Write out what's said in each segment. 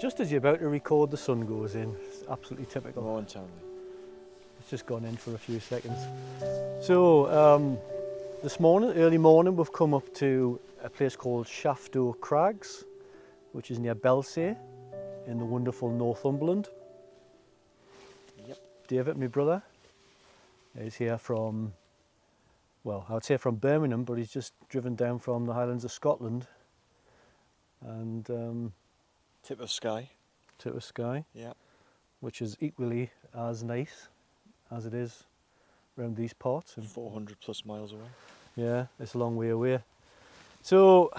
Just as you're about to record, the sun goes in. It's absolutely typical. Momentarily. It's just gone in for a few seconds. So this morning, early morning, we've come up to a place called Shaftoe Crags, which is near Belsay in the wonderful Northumberland. Yep. David, my brother, is here from, well, I would say from Birmingham, but he's just driven down from the Highlands of Scotland. And Tip of Skye. Tip of Skye, Yeah. which is equally as nice as it is around these parts. And 400 plus miles away. yeah, it's a long way away. So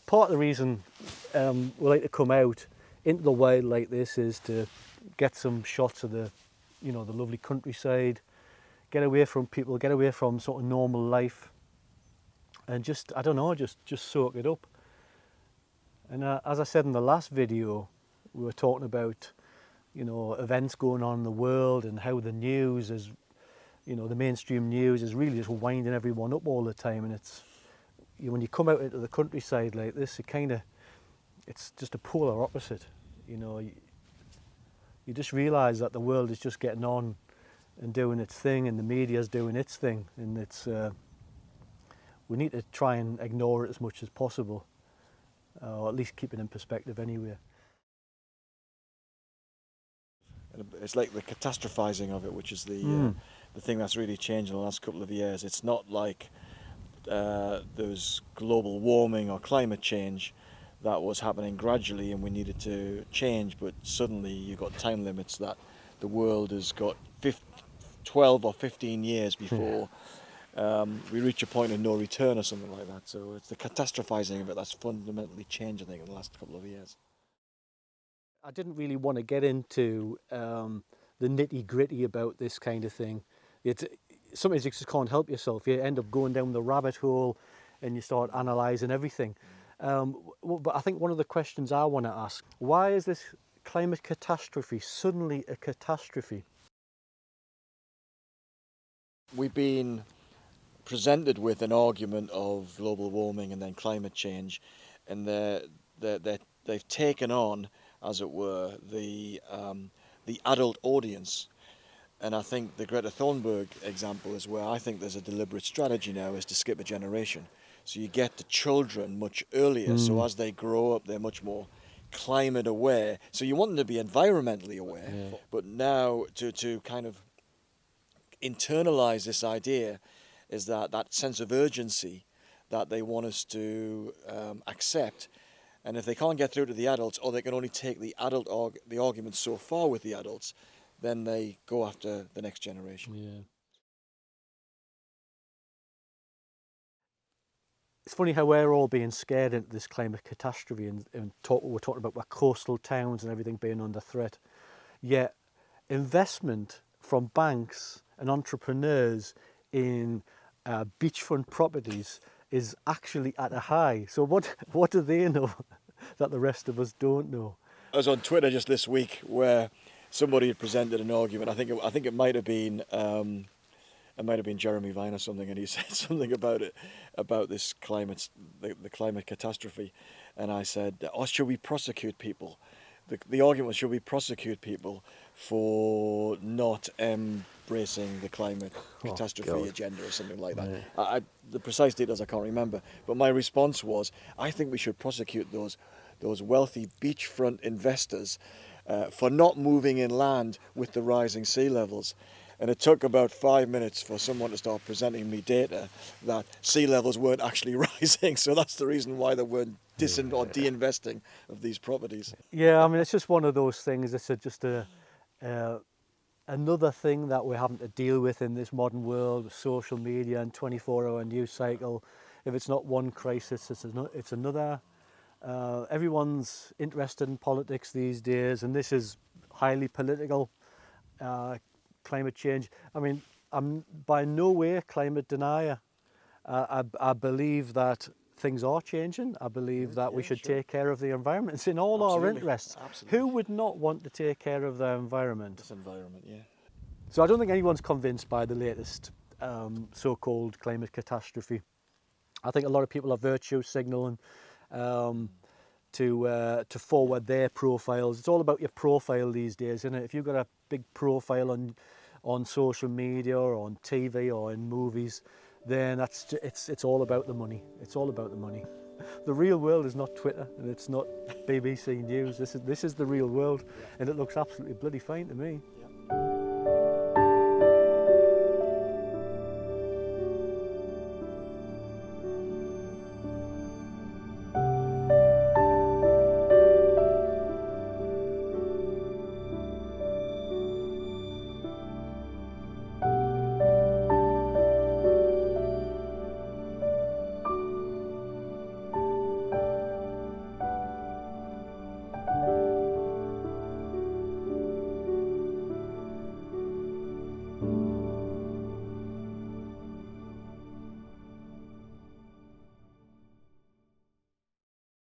part of the reason we like to come out into the wild like this is to get some shots of the, you know, the lovely countryside, get away from people, get away from sort of normal life, and just, I don't know, just soak it up. And as I said in the last video, we were talking about, you know, events going on in the world and how the news is, you know, the mainstream news is really just winding everyone up all the time. And it's, you know, when you come out into the countryside like this, it's just a polar opposite. You know, you just realise that the world is just getting on and doing its thing, and the media's doing its thing, and it's we need to try and ignore it as much as possible, or at least keep it in perspective anyway. It's like the catastrophizing of it, which is the thing that's really changed in the last couple of years. It's not like there's global warming or climate change that was happening gradually and we needed to change, but suddenly you've got time limits that the world has got 12 or 15 years before we reach a point of no return or something like that. So it's the catastrophizing of it that's fundamentally changed, I think, in the last couple of years. I didn't really want to get into the nitty-gritty about this kind of thing. Sometimes you just can't help yourself. You end up going down the rabbit hole and you start analysing everything. But I think one of the questions I want to ask, why is this climate catastrophe suddenly a catastrophe? We've been presented with an argument of global warming and then climate change, and they've taken on, as it were, the adult audience. And I think the Greta Thunberg example is where I think there's a deliberate strategy now is to skip a generation. So you get the children much earlier, so as they grow up, they're much more climate aware. So you want them to be environmentally aware, but now to kind of internalize this idea is that sense of urgency that they want us to accept. And if they can't get through to the adults, or they can only take the argument so far with the adults, then they go after the next generation. Yeah. It's funny how we're all being scared into this climate catastrophe, and we're talking about our coastal towns and everything being under threat. Yet investment from banks and entrepreneurs in beachfront properties is actually at a high. So what do they know that the rest of us don't know? I was on Twitter just this week where somebody had presented an argument. I think it might have been Jeremy Vine or something, and he said something about this climate, the climate catastrophe, and I said, "Oh, should we prosecute people?" The argument was, should we prosecute people for not embracing the climate catastrophe agenda or something like that? The precise details I can't remember, but my response was, I think we should prosecute those wealthy beachfront investors for not moving inland with the rising sea levels. And it took about 5 minutes for someone to start presenting me data that sea levels weren't actually rising. So that's the reason why they weren't de-investing of these properties. Yeah, I mean, it's just one of those things. It's just another thing that we're having to deal with in this modern world with social media and 24-hour news cycle. If it's not one crisis, it's another. Everyone's interested in politics these days, and this is highly political. Climate change. I mean, I'm by no way a climate denier. I believe that things are changing. I believe that we should take care of the environment. It's in all our interests. Absolutely. Who would not want to take care of their environment? This environment, yeah. So I don't think anyone's convinced by the latest so-called climate catastrophe. I think a lot of people are virtue signalling. to forward their profiles. It's all about your profile these days, isn't it? If you've got a big profile on social media or on TV or in movies, then it's all about the money. It's all about the money. The real world is not Twitter and it's not BBC News. This is the real world, and it looks absolutely bloody fine to me. Yeah.